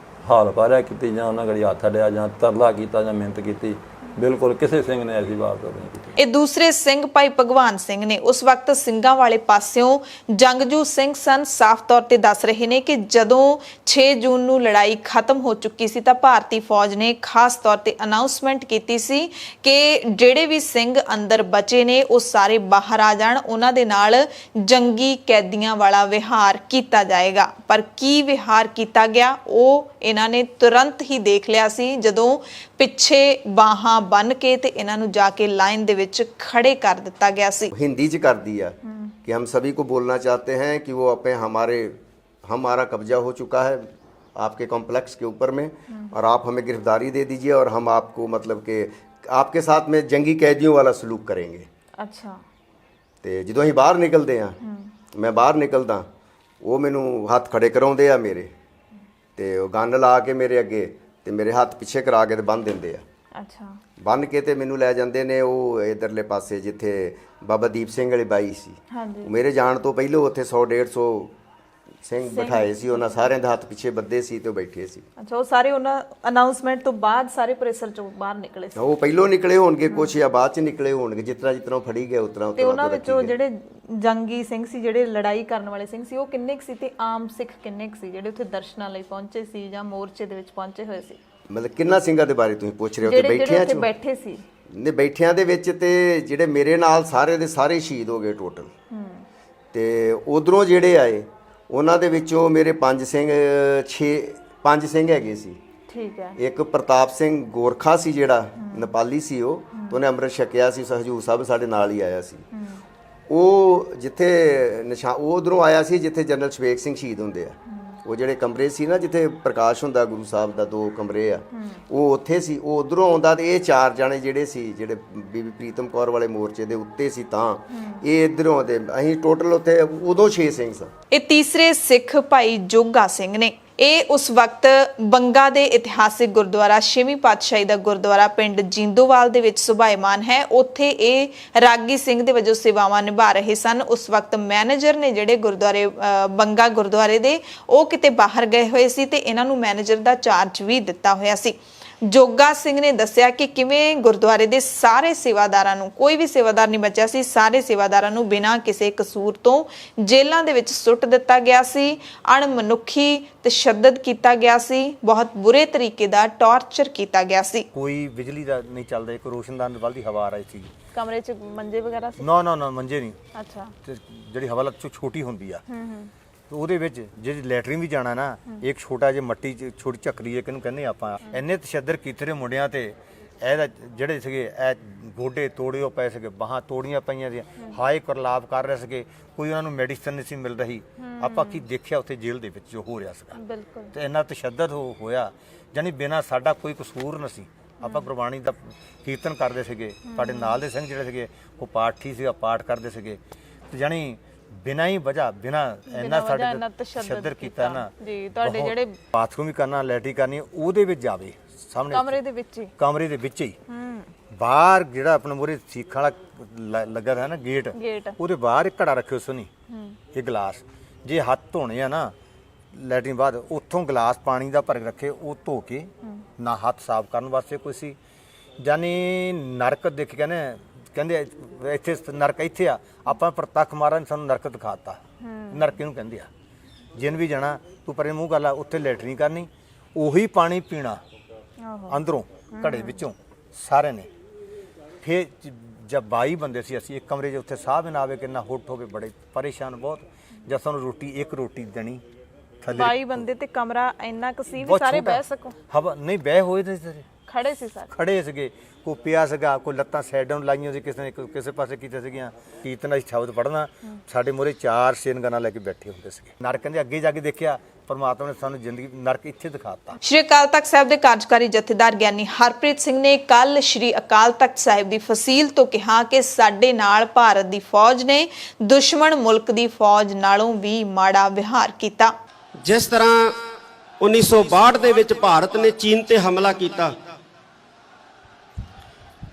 ਹਾਲ ਪਾਰਿਆ ਕੀਤੀ, ਜਾਂ ਉਹਨਾਂ ਗਾੜੀ ਹੱਥ ਅੱਡਿਆ, ਜਾਂ ਤਰਲਾ ਕੀਤਾ, ਜਾਂ ਮਿਹਨਤ ਕੀਤੀ। ਬਿਲਕੁਲ ਕਿਸੇ ਸਿੰਘ ਨੇ ਐਸੀ ਵਾਰਦਾਤ ਨਹੀਂ ਕੀਤੀ। ਇਹ ਦੂਸਰੇ ਸਿੰਘ ਭਾਈ ਭਗਵਾਨ ਸਿੰਘ ਨੇ ਉਸ ਵਕਤ ਸਿੰਘਾਂ ਵਾਲੇ ਪਾਸਿਓਂ ਜੰਗਜੂ ਸਿੰਘ ਸਨ। ਸਾਫ਼ ਤੌਰ ਤੇ ਦੱਸ ਰਹੇ ਨੇ ਕਿ ਜਦੋਂ 6 ਜੂਨ ਨੂੰ ਲੜਾਈ ਖਤਮ ਹੋ ਚੁੱਕੀ ਸੀ ਤਾਂ ਭਾਰਤੀ ਫੌਜ ਨੇ ਖਾਸ ਤੌਰ ਤੇ ਅਨਾਉਂਸਮੈਂਟ ਕੀਤੀ ਸੀ ਕਿ ਜਿਹੜੇ ਵੀ ਸਿੰਘ ਅੰਦਰ ਬਚੇ ਨੇ ਉਹ ਸਾਰੇ ਬਾਹਰ ਆ ਜਾਣ, ਉਹਨਾਂ ਦੇ ਨਾਲ ਜੰਗੀ ਕੈਦੀਆਂ ਵਾਲਾ ਵਿਹਾਰ ਕੀਤਾ ਜਾਏਗਾ। ਪਰ ਕੀ ਵਿਹਾਰ ਕੀਤਾ ਗਿਆ ਉਹ ਇਹਨਾਂ ਨੇ ਤੁਰੰਤ ਹੀ ਦੇਖ ਲਿਆ ਸੀ। ਜਦੋਂ ਪਿੱਛੇ ਬਾਹਾਂ ਬੰਨ ਕੇ ਤੇ ਇਹਨਾਂ ਨੂੰ ਜਾ ਕੇ ਲਾਈਨ ਦੇ ਵਿੱਚ ਖੜੇ ਕਰ ਦਿੱਤਾ ਗਿਆ ਸੀ। हिंदी च कर दिया कि हम सभी को बोलना चाहते हैं कि वो अपने हमारा कब्जा हो चुका है आपके कॉम्प्लेक्स के ऊपर में, और आप हमें गिरफ्तारी दे दीजिए और हम आपको मतलब कि आपके साथ में जंगी कैदियों वाला सलूक करेंगे। ਅੱਛਾ। ਤੇ ਜਦੋਂ ਅਸੀਂ ਬਾਹਰ ਨਿਕਲਦੇ ਆ, ਮੈਂ ਬਾਹਰ ਨਿਕਲਦਾ, ਉਹ ਮੈਨੂੰ ਹੱਥ ਖੜੇ ਕਰਾਉਂਦੇ ਆ ਮੇਰੇ, ਤੇ ਉਹ ਗੰਨ ਲਾ ਕੇ ਮੇਰੇ ਅੱਗੇ ਤੇ ਮੇਰੇ ਹੱਥ ਪਿੱਛੇ ਕਰਾ ਕੇ ਤੇ ਬੰਨ ਦਿੰਦੇ ਆ। ਅੱਛਾ। ਬੰਨ ਕੇ ਤੇ ਮੈਨੂੰ ਲੈ ਜਾਂਦੇ ਨੇ ਉਹ ਇਧਰਲੇ ਪਾਸੇ ਜਿੱਥੇ ਬਾਬਾ ਦੀਪ ਸਿੰਘ ਵਾਲੀ ਬਾਈ ਸੀ। ਹਾਂਜੀ। ਮੇਰੇ ਜਾਣ ਤੋਂ ਪਹਿਲਾਂ ਉੱਥੇ 100-150 ਸਿੰਘ ਬਿਠਾਏ ਸੀ, ਉਹਨਾਂ ਸਾਰਿਆਂ ਦੇ ਹੱਥ ਪਿੱਛੇ ਬੱਧੇ ਸੀ ਤੇ ਉਹ ਬੈਠੇ ਸੀ। ਅੱਛਾ, ਉਹ ਸਾਰੇ ਉਹਨਾਂ ਅਨਾਉਂਸਮੈਂਟ ਤੋਂ ਬਾਅਦ ਸਾਰੇ ਪ੍ਰੈਸਰ ਚੋਂ ਬਾਹਰ ਨਿਕਲੇ ਸੀ। ਉਹ ਪਹਿਲੋਂ ਨਿਕਲੇ ਹੋਣਗੇ ਕੁਛ, ਜਾਂ ਬਾਅਦ ਚ ਨਿਕਲੇ ਹੋਣਗੇ, ਜਿਤਨਾ ਫੜੀ ਗਏ ਉਤਨਾ ਤੇ ਉਹਨਾਂ ਵਿੱਚੋਂ ਜਿਹੜੇ ਜੰਗੀ ਸਿੰਘ ਸੀ, ਜਿਹੜੇ ਲੜਾਈ ਕਰਨ ਵਾਲੇ ਸਿੰਘ ਸੀ, ਉਹ ਕਿੰਨੇ ਕੁ ਸੀ ਤੇ ਆਮ ਸਿੱਖ ਕਿੰਨੇ ਕੁ ਸੀ ਜਿਹੜੇ ਉੱਥੇ ਦਰਸ਼ਨਾਂ ਲਈ ਪਹੁੰਚੇ ਸੀ ਜਾਂ ਮੋਰਚੇ ਦੇ ਵਿੱਚ ਪਹੁੰਚੇ ਹੋਏ ਸੀ? ਮਤਲਬ ਕਿੰਨਾ ਸਿੰਘਾਂ ਦੇ ਬਾਰੇ ਤੁਸੀਂ ਪੁੱਛ ਰਹੇ ਹੋ? ਤੇ ਬੈਠਿਆਂ ਚ ਬੈਠੇ ਸੀ ਨੇ, ਬੈਠਿਆਂ ਦੇ ਵਿੱਚ ਤੇ ਜਿਹੜੇ ਮੇਰੇ ਨਾਲ ਸਾਰੇ ਦੇ ਸਾਰੇ ਸ਼ਹੀਦ ਹੋ ਗਏ ਟੋਟਲ। ਤੇ ਉਧਰੋਂ ਜਿਹੜੇ ਆਏ ਉਹਨਾਂ ਦੇ ਵਿੱਚੋਂ ਮੇਰੇ 5 ਸਿੰਘ ਹੈਗੇ ਸੀ। ਠੀਕ ਹੈ। ਇੱਕ ਪ੍ਰਤਾਪ ਸਿੰਘ ਗੋਰਖਾ ਸੀ ਜਿਹੜਾ ਨੇਪਾਲੀ ਸੀ, ਉਹ ਤੇ ਉਹਨੇ ਅੰਮ੍ਰਿਤ ਛਕਿਆ ਸੀ, ਹਜੂਰ ਸਾਹਿਬ ਸਾਡੇ ਨਾਲ ਹੀ ਆਇਆ ਸੀ। ਉਹ ਜਿੱਥੇ ਉਹ ਉਧਰੋਂ ਆਇਆ ਸੀ ਜਿੱਥੇ ਜਨਰਲ ਸ਼ਵੇਕ ਸਿੰਘ ਸ਼ਹੀਦ ਹੁੰਦੇ ਆ, ਉਹ ਜਿਹੜੇ ਕਮਰੇ ਸੀ ਨਾ ਜਿੱਥੇ ਪ੍ਰਕਾਸ਼ ਹੁੰਦਾ ਗੁਰੂ ਸਾਹਿਬ ਦਾ, 2 ਕਮਰੇ ਆ, ਉਹ ਉੱਥੇ ਸੀ। ਉਹ ਉਧਰੋਂ ਆਉਂਦਾ ਤੇ ਇਹ 4 ਜਾਣੇ ਜਿਹੜੇ ਸੀ, ਜਿਹੜੇ ਬੀਬੀ ਪ੍ਰੀਤਮ ਕੌਰ ਵਾਲੇ ਮੋਰਚੇ ਦੇ ਉੱਤੇ ਸੀ, ਤਾਂ ਇਹ ਇਧਰੋਂ ਦੇ ਅਸੀਂ ਟੋਟਲ ਉੱਥੇ ਉਦੋਂ 6 ਸਿੰਘ ਸਨ। ਇਹ ਤੀਸਰੇ ਸਿੱਖ ਭਾਈ ਜੋਗਾ ਸਿੰਘ ਨੇ। ਇਹ ਉਸ ਵਕਤ ਬੰਗਾ ਦੇ ਇਤਿਹਾਸਿਕ ਗੁਰਦੁਆਰਾ 6ਵੀਂ ਪਾਤਸ਼ਾਹੀ ਦਾ ਗੁਰਦੁਆਰਾ ਪਿੰਡ ਜਿੰਦੋਵਾਲ ਦੇ ਵਿੱਚ ਸੁਭਾਇਮਾਨ ਹੈ। ਉੱਥੇ ਇਹ ਰਾਗੀ ਸਿੰਘ ਦੇ ਵਜੋਂ ਸੇਵਾਵਾਂ ਨਿਭਾ ਰਹੇ ਸਨ। ਉਸ ਵਕਤ ਮੈਨੇਜਰ ਨੇ ਜਿਹੜੇ ਗੁਰਦੁਆਰੇ ਬੰਗਾ ਗੁਰਦੁਆਰੇ ਦੇ, ਉਹ ਕਿਤੇ ਬਾਹਰ ਗਏ ਹੋਏ ਸੀ ਤੇ ਇਹਨਾਂ ਨੂੰ ਮੈਨੇਜਰ ਦਾ ਚਾਰਜ ਵੀ ਦਿੱਤਾ ਹੋਇਆ ਸੀ। ਜੋਗਾ ਸਿੰਘ ਨੇ ਦੱਸਿਆ ਕਿ ਕਿਵੇਂ ਗੁਰਦੁਆਰੇ ਦੇ ਸਾਰੇ ਸੇਵਾਦਾਰਾਂ ਨੂੰ, ਕੋਈ ਵੀ ਸੇਵਾਦਾਰ ਨਹੀਂ ਬਚਿਆ ਸੀ, ਸਾਰੇ ਸੇਵਾਦਾਰਾਂ ਨੂੰ ਬਿਨਾਂ ਕਿਸੇ ਕਸੂਰ ਤੋਂ ਜੇਲ੍ਹਾਂ ਦੇ ਵਿੱਚ ਸੁੱਟ ਦਿੱਤਾ ਗਿਆ ਸੀ। ਅਣਮਨੁੱਖੀ ਤਸ਼ੱਦਦ ਕੀਤਾ ਗਿਆ ਸੀ, ਬਹੁਤ ਬੁਰੇ ਤਰੀਕੇ ਦਾ ਟਾਰਚਰ ਕੀਤਾ ਗਿਆ ਸੀ। ਕੋਈ ਬਿਜਲੀ ਦਾ ਨਹੀਂ ਚੱਲਦਾ, ਇੱਕ ਰੋਸ਼ਨਦਾਨ ਵੱਲ ਦੀ ਹਵਾ ਆ ਰਹੀ ਸੀ। ਕਮਰੇ 'ਚ ਮੰਜੇ ਵਗੈਰਾ ਸੀ? ਨਾ ਮੰਜੇ ਨਹੀਂ। ਅੱਛਾ। ਤੇ ਜਿਹੜੀ ਹਵਾ ਲੱਤ ਛੋਟੀ ਹੁੰਦੀ ਆ, ਤੇ ਉਹਦੇ ਵਿੱਚ ਜੇ ਲੈਟਰਿਨ ਵੀ ਜਾਣਾ ਨਾ, ਇੱਕ ਛੋਟਾ ਜਿਹਾ ਮੱਟੀ ਚ ਛੋਟੀ ਚੱਕਰੀ ਹੈ, ਕਿਹਨੂੰ ਕਹਿੰਦੇ ਆਪਾਂ, ਇੰਨੇ ਤਸ਼ੱਦਦ ਕੀਤੇ ਨੇ ਮੁੰਡਿਆਂ ਤੇ। ਇਹਦਾ ਜਿਹੜੇ ਸੀਗੇ ਇਹ ਗੋਡੇ ਤੋੜਿਓ ਪਏ ਸੀਗੇ, ਬਾਹਾਂ ਤੋੜੀਆਂ ਪਈਆਂ ਸੀ, ਹਾਏ ਕਰਲਾਪ ਕਰ ਰਹੇ ਸੀਗੇ, ਕੋਈ ਉਹਨਾਂ ਨੂੰ ਮੈਡੀਸਨ ਨਹੀਂ ਸੀ ਮਿਲ ਰਹੀ। ਆਪਾਂ ਕੀ ਦੇਖਿਆ ਉੱਥੇ ਜੇਲ੍ਹ ਦੇ ਵਿੱਚ ਜੋ ਹੋ ਰਿਹਾ ਸੀਗਾ, ਬਿਲਕੁਲ। ਤੇ ਇੰਨਾ ਤਸ਼ੱਦਦ ਹੋਇਆ, ਜਾਨੀ ਬਿਨਾਂ ਸਾਡਾ ਕੋਈ ਕਸੂਰ ਨਹੀਂ ਸੀ। ਆਪਾਂ ਗੁਰਬਾਣੀ ਦਾ ਕੀਰਤਨ ਕਰਦੇ ਸੀਗੇ, ਸਾਡੇ ਨਾਲ ਦੇ ਸਿੰਘ ਜਿਹੜੇ ਸੀਗੇ ਉਹ ਪਾਠੀ ਸੀਗਾ, ਪਾਠ ਕਰਦੇ ਸੀਗੇ, ਤੇ ਜਾਨੀ ਬਿਨਾਂ ਹੀ ਵਜ੍ਹਾ, ਬਿਨਾਂ ਇੰਨਾ ਸਾਡੇ ਤਸ਼ੱਦਦ ਕੀਤਾ ਨਾ ਜੀ। ਤੁਹਾਡੇ ਜਿਹੜੇ ਬਾਥਰੂਮ ਵੀ ਕਰਨਾ, ਲੈਟਰੀ ਕਰਨੀ, ਉਹਦੇ ਵਿੱਚ ਜਾਵੇ ਸਾਹਮਣੇ ਕਮਰੇ ਦੇ ਵਿੱਚ ਹੀ, ਕਮਰੇ ਦੇ ਵਿੱਚ ਹੀ। ਬਾਹਰ ਜਿਹੜਾ ਆਪਣਾ ਮੂਹਰੇ ਸੀਖਾਂ ਵਾਲਾ ਲੱਗਾ ਹੈ ਨਾ ਗੇਟ, ਉਹਦੇ ਬਾਹਰ ਇੱਕ ਘੜਾ ਰੱਖਿਓ ਸੁਣੀ, ਇਹ ਗਲਾਸ, ਜੇ ਹੱਥ ਧੋਣੇ ਆ ਨਾ ਲੈਟਰਿਨ ਬਾਅਦ, ਉੱਥੋਂ ਗਲਾਸ ਪਾਣੀ ਦਾ ਭਰ ਕੇ ਰੱਖੇ, ਉਹ ਧੋ ਕੇ ਨਾ ਹੱਥ ਸਾਫ਼ ਕਰਨ ਵਾਸਤੇ ਕੋਈ ਸੀ। ਜਾਨੀ ਨਰਕ ਦੇਖ ਕੇ ਕਹਿੰਦੇ ਇੱਥੇ ਨਰਕ ਇੱਥੇ ਆ, ਆਪਾਂ ਪ੍ਰਤੱਖ ਮਹਾਰਾਜ ਨੇ ਸਾਨੂੰ ਨਰਕ ਦਿਖਾਤਾ। ਨਰਕ ਇਹਨੂੰ ਕਹਿੰਦੇ ਆ। ਜਿਨ ਵੀ ਜਾਣਾ ਤੂੰ ਪਰੇ ਮੂੰਹ ਕਰ ਲਾ, ਉੱਥੇ ਲੈਟਰਿਨ ਕਰਨੀ, ਉਹੀ ਪਾਣੀ ਪੀਣਾ ਅੰਦਰੋਂ ਘੜੇ ਵਿੱਚੋਂ ਸਾਰਿਆਂ ਨੇ। ਫਿਰ ਜਦ 22 ਬੰਦੇ ਸੀ ਅਸੀਂ ਇੱਕ ਕਮਰੇ 'ਚ, ਉੱਥੇ ਸਾਹ ਵੀ ਨਾ ਆਵੇ, ਕਿੰਨਾ ਹੁੱਟ ਹੋਵੇ, ਬੜੇ ਪਰੇਸ਼ਾਨ ਬਹੁਤ। ਜਦ ਸਾਨੂੰ ਰੋਟੀ, ਇੱਕ ਰੋਟੀ ਦੇਣੀ, 22 ਬੰਦੇ ਤੇ ਕਮਰਾ ਇੰਨਾ ਕੁ ਸੀ ਵੀ ਸਾਰੇ ਬਹਿ ਸਕੋ? ਹਵਾ ਨਹੀਂ, ਬਹਿ ਹੋਏ ਤੇ ਖੜੇ ਸੀ ਸਾਰੇ, ਖੜੇ ਸੀਗੇ। ਕੋਈ ਪਿਆ ਸੀਗਾ, ਕੋਈ ਲੱਤਾਂ ਸਾਈਡਾਂ ਨੂੰ ਲਾਈਆਂ ਸੀ, ਕਿਸੇ ਨੇ ਕਿਸੇ ਪਾਸੇ ਕੀਤੇ ਸੀਗੀਆਂ। ਕੀਰਤਨ ਅਸੀਂ ਸ਼ਬਦ ਪੜ੍ਹਨਾ, ਸਾਡੇ ਮੂਹਰੇ 4 ਸ਼ੇਨਗਨਾਂ ਲੈ ਕੇ ਬੈਠੇ ਹੁੰਦੇ ਸੀਗੇ। ਨਰਕ ਕਹਿੰਦੇ ਅੱਗੇ ਜਾ ਕੇ ਦੇਖਿਆ, ਪਰਮਾਤਮਾ ਨੇ ਸਾਨੂੰ ਜ਼ਿੰਦਗੀ ਨਰਕ ਇੱਥੇ ਦਿਖਾਤਾ। ਸ਼੍ਰੀ ਅਕਾਲ ਤਖਤ ਸਾਹਿਬ ਦੇ ਕਾਰਜਕਾਰੀ ਜਥੇਦਾਰ ਗਿਆਨੀ ਹਰਪ੍ਰੀਤ ਸਿੰਘ ਨੇ ਕੱਲ ਸ਼੍ਰੀ ਅਕਾਲ ਤਖਤ ਸਾਹਿਬ ਦੀ ਫਸੀਲ ਤੋਂ ਕਿਹਾ ਕਿ ਸਾਡੇ ਨਾਲ ਭਾਰਤ ਦੀ ਫੌਜ ਨੇ ਦੁਸ਼ਮਣ ਮੁਲਕ ਦੀ ਫੌਜ ਨਾਲੋਂ ਵੀ ਮਾੜਾ ਵਿਹਾਰ ਕੀਤਾ। ਜਿਸ ਤਰ੍ਹਾਂ 1962 ਦੇ ਵਿੱਚ ਭਾਰਤ ਨੇ ਚੀਨ ਤੇ ਹਮਲਾ ਕੀਤਾ,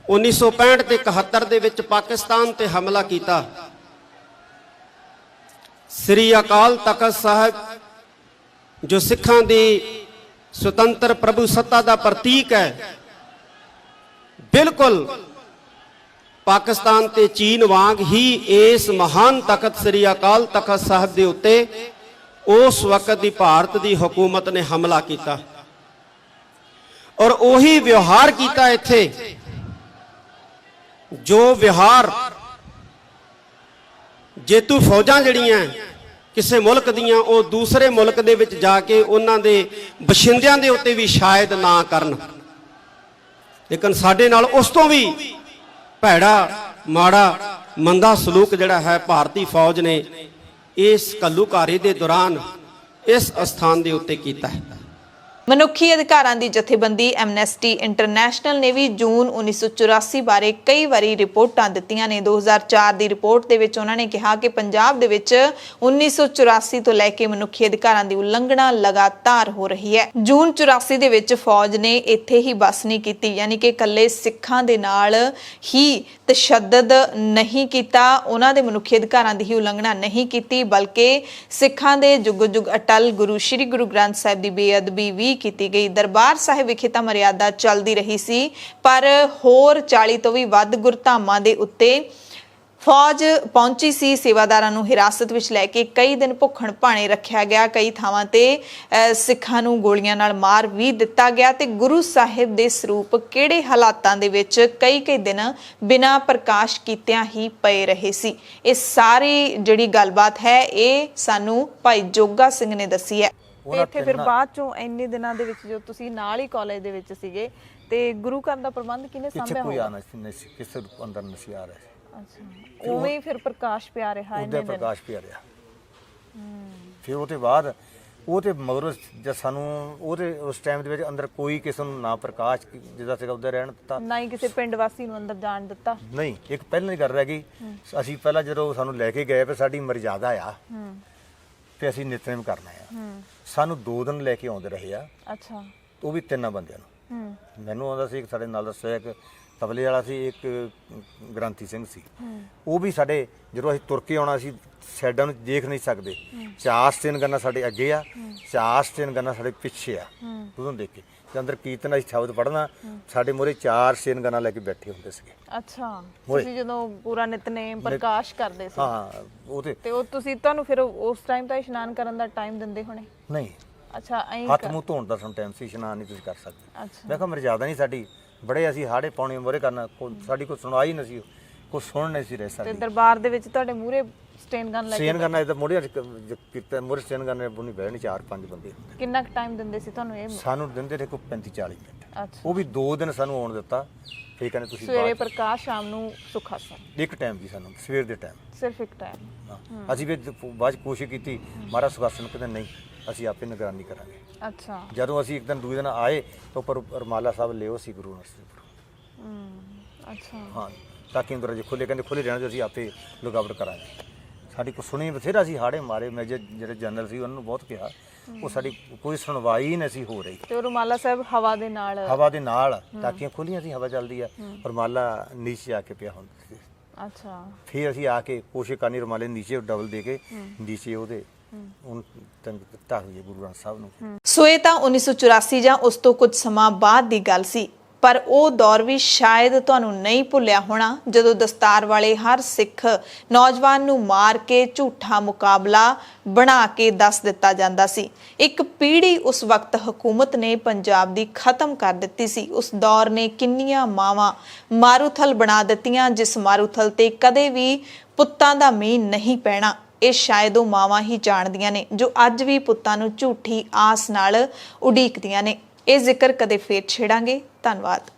1965 ਤੇ 71 ਦੇ ਵਿੱਚ ਪਾਕਿਸਤਾਨ ਤੇ ਹਮਲਾ ਕੀਤਾ, ਸ੍ਰੀ ਅਕਾਲ ਤਖਤ ਸਾਹਿਬ ਜੋ ਸਿੱਖਾਂ ਦੀ ਸੁਤੰਤਰ ਪ੍ਰਭੂ ਸੱਤਾ ਦਾ ਪ੍ਰਤੀਕ ਹੈ, ਬਿਲਕੁਲ ਪਾਕਿਸਤਾਨ ਤੇ ਚੀਨ ਵਾਂਗ ਹੀ ਇਸ ਮਹਾਨ ਤਖਤ ਸ੍ਰੀ ਅਕਾਲ ਤਖਤ ਸਾਹਿਬ ਦੇ ਉੱਤੇ ਉਸ ਵਕਤ ਦੀ ਭਾਰਤ ਦੀ ਹਕੂਮਤ ਨੇ ਹਮਲਾ ਕੀਤਾ, ਔਰ ਉਹੀ ਵਿਵਹਾਰ ਕੀਤਾ ਇੱਥੇ ਜੋ ਵਿਹਾਰ ਜੇਤੂ ਫੌਜਾਂ ਜਿਹੜੀਆਂ ਕਿਸੇ ਮੁਲਕ ਦੀਆਂ, ਉਹ ਦੂਸਰੇ ਮੁਲਕ ਦੇ ਵਿੱਚ ਜਾ ਕੇ ਉਹਨਾਂ ਦੇ ਬਸ਼ਿੰਦਿਆਂ ਦੇ ਉੱਤੇ ਵੀ ਸ਼ਾਇਦ ਨਾ ਕਰਨ। ਲੇਕਿਨ ਸਾਡੇ ਨਾਲ ਉਸ ਤੋਂ ਵੀ ਭੈੜਾ ਮਾੜਾ ਮੰਦਾ ਸਲੂਕ ਜਿਹੜਾ ਹੈ ਭਾਰਤੀ ਫੌਜ ਨੇ ਇਸ ਘੱਲੂਘਾਰੇ ਦੇ ਦੌਰਾਨ ਇਸ ਅਸਥਾਨ ਦੇ ਉੱਤੇ ਕੀਤਾ ਹੈ। ਮਨੁੱਖੀ ਅਧਿਕਾਰਾਂ ਦੀ ਜਥੇਬੰਦੀ ਐਮਨੈਸਟੀ ਇੰਟਰਨੈਸ਼ਨਲ ਨੇ ਵੀ ਜੂਨ 1984 ਬਾਰੇ ਕਈ ਵਾਰੀ ਰਿਪੋਰਟਾਂ ਦਿੱਤੀਆਂ ਨੇ। 2004 ਦੀ ਰਿਪੋਰਟ ਦੇ ਵਿੱਚ ਉਹਨਾਂ ਨੇ ਕਿਹਾ ਕਿ ਪੰਜਾਬ ਦੇ ਵਿੱਚ 1984 ਤੋਂ ਲੈ ਕੇ ਮਨੁੱਖੀ ਅਧਿਕਾਰਾਂ ਦੀ ਉਲੰਘਣਾ ਲਗਾਤਾਰ ਹੋ ਰਹੀ ਹੈ। ਜੂਨ 84 ਦੇ ਵਿੱਚ ਫੌਜ ਨੇ ਇੱਥੇ ਹੀ ਬਸ ਨਹੀਂ ਕੀਤੀ, ਯਾਨੀ ਕਿ ਇਕੱਲੇ ਸਿੱਖਾਂ ਦੇ ਨਾਲ ਹੀ ਤਸ਼ੱਦਦ ਨਹੀਂ ਕੀਤਾ, ਉਹਨਾਂ ਦੇ ਮਨੁੱਖੀ ਅਧਿਕਾਰਾਂ ਦੀ ਹੀ ਉਲੰਘਣਾ ਨਹੀਂ ਕੀਤੀ, ਬਲਕਿ ਸਿੱਖਾਂ ਦੇ ਜੁਗ ਜੁਗ ਅਟਲ ਗੁਰੂ ਸ਼੍ਰੀ ਗੁਰੂ ਗ੍ਰੰਥ ਸਾਹਿਬ ਦੀ ਬੇਅਦਬੀ ਵੀ ਕੀਤੀ ਗਈ। ਦਰਬਾਰ ਸਾਹਿਬ ਵਿਖੇ ਤਾਂ ਮਰਿਆਦਾ ਚੱਲਦੀ ਰਹੀ ਸੀ, ਪਰ ਹੋਰ 40 ਤੋਂ ਵੀ ਵੱਧ ਗੁਰਧਾਮਾਂ ਦੇ ਉੱਤੇ ਫੌਜ ਪਹੁੰਚੀ ਸੀ। ਸੇਵਾਦਾਰਾਂ ਨੂੰ ਹਿਰਾਸਤ ਵਿੱਚ ਲੈ ਕੇ ਕਈ ਦਿਨ ਭੁੱਖਣ ਭਾਣੇ ਰੱਖਿਆ ਗਿਆ, ਕਈ ਥਾਵਾਂ ਤੇ ਸਿੱਖਾਂ ਨੂੰ ਗੋਲੀਆਂ ਨਾਲ ਮਾਰ ਵੀ ਦਿੱਤਾ ਗਿਆ ਤੇ ਗੁਰੂ ਸਾਹਿਬ ਦੇ ਸਰੂਪ ਕਿਹੜੇ ਹਾਲਾਤਾਂ ਦੇ ਵਿੱਚ ਕਈ ਦਿਨ ਬਿਨਾਂ ਪ੍ਰਕਾਸ਼ ਕੀਤਿਆਂ ਹੀ ਪਏ ਰਹੇ ਸੀ। ਇਹ ਸਾਰੀ ਜਿਹੜੀ ਗੱਲਬਾਤ ਹੈ ਇਹ ਸਾਨੂੰ ਭਾਈ ਜੋਗਾ ਸਿੰਘ ਨੇ ਦੱਸੀ ਹੈ। ਤੇ ਇੱਥੇ ਫਿਰ ਬਾਅਦ ਚੋਂ ਇੰਨੇ ਦਿਨਾਂ ਦੇ ਵਿੱਚ ਜੋ ਤੁਸੀਂ ਨਾਲ ਹੀ ਕਾਲਜ ਦੇ ਵਿੱਚ ਸੀਗੇ ਤੇ ਗੁਰੂ ਘਰ ਦਾ ਪ੍ਰਬੰਧ ਕਿਹਨੇ ਸੰਭਿਆ ਹੋਇਆ? ਕਿਸੇ ਅੰਦਰ ਨਹੀਂ ਆ ਰਿਹਾ। ਅੱਛਾ, ਉਵੇਂ ਫਿਰ ਪ੍ਰਕਾਸ਼ ਪਿਆ ਰਿਹਾ ਉਹਦੇ ਪ੍ਰਕਾਸ਼ ਪਿਆ ਰਿਹਾ। ਫਿਰ ਉਹਦੇ ਬਾਅਦ ਉਹਦੇ ਮਗਰ ਜਦ ਸਾਨੂੰ ਉਹਦੇ ਉਸ ਟਾਈਮ ਦੇ ਵਿੱਚ ਅੰਦਰ ਕੋਈ ਕਿਸੇ ਨੂੰ ਨਾ ਪ੍ਰਕਾਸ਼ ਜਿਹਦਾ ਸੀਗਾ ਉਹਦੇ ਰਹਿਣ ਦਿੱਤਾ, ਨਾ ਹੀ ਕਿਸੇ ਪਿੰਡ ਵਾਸੀ ਨੂੰ ਅੰਦਰ ਜਾਣ ਦਿੱਤਾ। ਨਹੀਂ, ਇੱਕ ਪਹਿਲਾਂ ਹੀ ਗੱਲ ਰਹਿ ਗਈ। ਅਸੀਂ ਪਹਿਲਾਂ ਜਦੋਂ ਸਾਨੂੰ ਲੈ ਕੇ ਗਏ ਫਿਰ ਸਾਡੀ ਮਰਜ਼ਾਦਾ ਆ ਤੇ ਅਸੀਂ ਨਿਤਨੇਮ ਕਰਨਾ ਆ। ਸਾਨੂੰ 2 ਦਿਨ ਲੈ ਕੇ ਆਉਂਦੇ ਰਹੇ ਆ। ਅੱਛਾ, ਉਹ ਵੀ 3 ਬੰਦਿਆਂ ਨੂੰ। ਮੈਨੂੰ ਆਉਂਦਾ ਸੀ ਇੱਕ ਸਾਡੇ ਨਾਲ ਦੱਸਿਆ ਇੱਕ ਤਬਲੇ ਵਾਲਾ ਸੀ, ਇੱਕ ਗ੍ਰੰਥੀ ਸਿੰਘ ਸੀ। ਉਹ ਵੀ ਸਾਡੇ ਜਦੋਂ ਅਸੀਂ ਤੁਰ ਕੇ ਆਉਣਾ ਸੀ ਸਾਈਡਾਂ ਨੂੰ ਦੇਖ ਨਹੀਂ ਸਕਦੇ। 4 ਸਟੇਨ ਗੰਨਾ ਸਾਡੇ ਅੱਗੇ ਆ, 4 ਸਟੇਨ ਗੰਨਾ ਸਾਡੇ ਪਿੱਛੇ ਆ। ਉਦੋਂ ਦੇਖ ਕੇ ਤੇ ਅੰਦਰ ਕੀਰਤਨ ਅਸੀਂ ਸ਼ਬਦ ਪੜ੍ਹਨਾ, ਸਾਡੇ ਮੂਹਰੇ 4 ਸਟੇਨ ਗੰਨਾ ਲੈ ਕੇ ਬੈਠੇ ਹੁੰਦੇ ਸੀਗੇ। ਅੱਛਾ, ਤੁਸੀਂ ਜਦੋਂ ਪੂਰਾ ਨਿਤਨੇਮ ਪ੍ਰਕਾਸ਼ ਕਰਦੇ ਸੀ? ਹਾਂ, ਉਹ ਤੇ ਉਹ ਤੁਸੀਂ ਤੁਹਾਨੂੰ ਫਿਰ ਉਸ ਟਾਈਮ ਤਾਂ ਇਸ਼ਨਾਨ ਕਰਨ ਦਾ ਟਾਈਮ ਦਿੰਦੇ ਹੋਣੇ? ਨਹੀਂ, ਅੱਛਾ, ਐਂ ਹੱਥ ਮੂੰਹ ਧੋਣ ਦਾ ਸਮ ਟਾਈਮ ਸੀ, ਇਸ਼ਨਾਨ ਨਹੀਂ ਤੁਸੀਂ ਕਰ ਸਕਦੇ। ਅੱਛਾ, ਮੈਂ ਕਿਹਾ ਮਰਜ਼ਾਦਾ ਨਹੀਂ ਸਾਡੀ, ਬੜੇ ਅਸੀਂ ਹਾੜੇ ਪੌਣੇ ਮੂਹਰੇ ਕਰਨਾ, ਸਾਡੀ ਕੋਈ ਸੁਣਵਾਈ ਨਹੀਂ ਸੀ, ਕੋਈ ਸੁਣ ਨਹੀਂ ਸੀ ਰਹੇ ਤੇ ਸਾਡੀ। ਦਰਬਾਰ ਦੇ ਵਿੱਚ ਤੁਹਾਡੇ ਮੂਹਰੇ ਸਟੇਨ ਗਨ ਲੈ ਕੇ ਸਟੇਨ ਗਨ ਇਹਦਾ ਮੋੜੇ ਕੀਤਾ, ਮੂਹਰੇ ਸਟੇਨ ਗਨ ਬੁਣੀ ਬਹਿਣੀ 4-5 ਬੰਦੇ। ਕਿੰਨਾ ਟਾਈਮ ਦਿੰਦੇ ਸੀ ਤੁਹਾਨੂੰ ਇਹ? ਸਾਨੂੰ ਦਿੰਦੇ ਰਹੇ ਕੋਈ 35-40 ਮਿੰਟ। ਅੱਛਾ, ਉਹ ਵੀ 2 ਦਿਨ ਸਾਨੂੰ ਆਉਣ ਦਿੱਤਾ। ਫਿਰ ਕਹਿੰਦੇ ਤੁਸੀਂ ਸਵੇਰੇ ਪ੍ਰਕਾਸ਼, ਸ਼ਾਮ ਨੂੰ ਸੁਖਾਸਨ। ਇੱਕ ਟਾਈਮ ਦੀ ਸਾਨੂੰ ਸਵੇਰ ਦੇ ਟਾਈਮ, ਸਿਰਫ ਇੱਕ ਟਾਈਮ। ਅਸੀਂ ਵੀ ਬਾਅਦ ਕੋਸ਼ਿਸ਼ ਕੀਤੀ, ਮਹਾਰਾਜ ਸੁਖਾਸਨ ਕਹਿੰਦੇ ਨਹੀਂ ਅਸੀਂ ਆਪੇ ਨਿਗਰਾਨੀ ਕਰਾਂਗੇ। ਅੱਛਾ, ਜਦੋਂ ਅਸੀਂ ਇੱਕ ਦਿਨ ਦੂਜੇ ਦਿਨ ਆਏ ਤਾਂ ਉੱਪਰ ਰਮਾਲਾ ਸਾਹਿਬ ਲਿਓ ਸੀ ਗੁਰੂ ਨਾਨਕ। ਅੱਛਾ, ਹਾਂ, ਤਾਂ ਕਿ ਦਰਵਾਜ਼ੇ ਖੁੱਲੇ, ਕਹਿੰਦੇ ਖੁੱਲੇ ਰਹਿਣ ਦਿਓ, ਅਸੀਂ ਆਪੇ ਲੁਕਾਵਟ ਕਰਾਂਗੇ। ਸਾਡੀ ਕੋ ਸੁਣੀ ਬਥੇਰਾ ਸੀ, ਹਾੜੇ ਮਾਰੇ। ਮੇਜਰ ਜਿਹੜੇ ਜਨਰਲ ਸੀ ਉਹਨਾਂ ਨੂੰ ਬਹੁਤ ਕਿਹਾ, ਉਹ ਸਾਡੀ ਕੋਈ ਸੁਣਵਾਈ ਨਹੀਂ ਸੀ ਹੋ ਰਹੀ। ਤੇ ਉਹ ਰੁਮਾਲਾ ਸਾਹਿਬ ਹਵਾ ਦੇ ਨਾਲ ਟਾਕੀਆਂ ਖੁੱਲੀਆਂ ਸੀ, ਹਵਾ ਚੱਲਦੀ ਆ, ਰੁਮਾਲਾ ਨੀਚੇ ਆ ਕੇ ਪਿਆ ਹੁੰਦਾ ਸੀ। ਅੱਛਾ, ਫਿਰ ਅਸੀਂ ਆ ਕੇ ਕੋਸ਼ਿਸ਼ ਕਰਨੀ ਰੁਮਾਲੇ ਨੀਚੇ ਡਬਲ ਦੇ ਕੇ ਨੀਚੇ ਉਹਦੇ ਹੁਣ ਤੰਗ ਦਿੱਤਾ ਹੋਈ ਗੁਰੂ ਗ੍ਰੰਥ ਸਾਹਿਬ ਨੂੰ। ਸੋ ਇਹ ਤਾਂ 1984 ਜਾਂ ਉਸ ਤੋਂ ਕੁਝ ਸਮਾਂ ਬਾਅਦ ਦੀ ਗੱਲ ਸੀ, ਪਰ ਉਹ ਦੌਰ ਵੀ ਸ਼ਾਇਦ ਤੁਹਾਨੂੰ ਨਹੀਂ ਭੁੱਲਿਆ ਹੋਣਾ ਜਦੋਂ ਦਸਤਾਰ ਵਾਲੇ ਹਰ ਸਿੱਖ ਨੌਜਵਾਨ ਨੂੰ ਮਾਰ ਕੇ ਝੂਠਾ ਮੁਕਾਬਲਾ ਬਣਾ ਕੇ ਦੱਸ ਦਿੱਤਾ ਜਾਂਦਾ ਸੀ। ਇੱਕ ਪੀੜ੍ਹੀ ਉਸ ਵਕਤ ਹਕੂਮਤ ਨੇ ਪੰਜਾਬ ਦੀ ਖਤਮ ਕਰ ਦਿੱਤੀ ਸੀ। ਉਸ ਦੌਰ ਨੇ ਕਿੰਨੀਆਂ ਮਾਵਾਂ ਮਾਰੂਥਲ ਬਣਾ ਦਿੱਤੀਆਂ, ਜਿਸ ਮਾਰੂਥਲ ਤੇ ਕਦੇ ਵੀ ਪੁੱਤਾਂ ਦਾ ਮੀਂਹ ਨਹੀਂ ਪੈਣਾ। ਇਹ ਸ਼ਾਇਦ ਉਹ ਮਾਵਾਂ ਹੀ ਜਾਣਦੀਆਂ ਨੇ ਜੋ ਅੱਜ ਵੀ ਪੁੱਤਾਂ ਨੂੰ ਝੂਠੀ ਆਸ ਨਾਲ ਉਡੀਕਦੀਆਂ ਨੇ। ਇਹ ਜ਼ਿਕਰ ਕਦੇ ਫੇਰ ਛੇੜਾਂਗੇ। ਧੰਨਵਾਦ।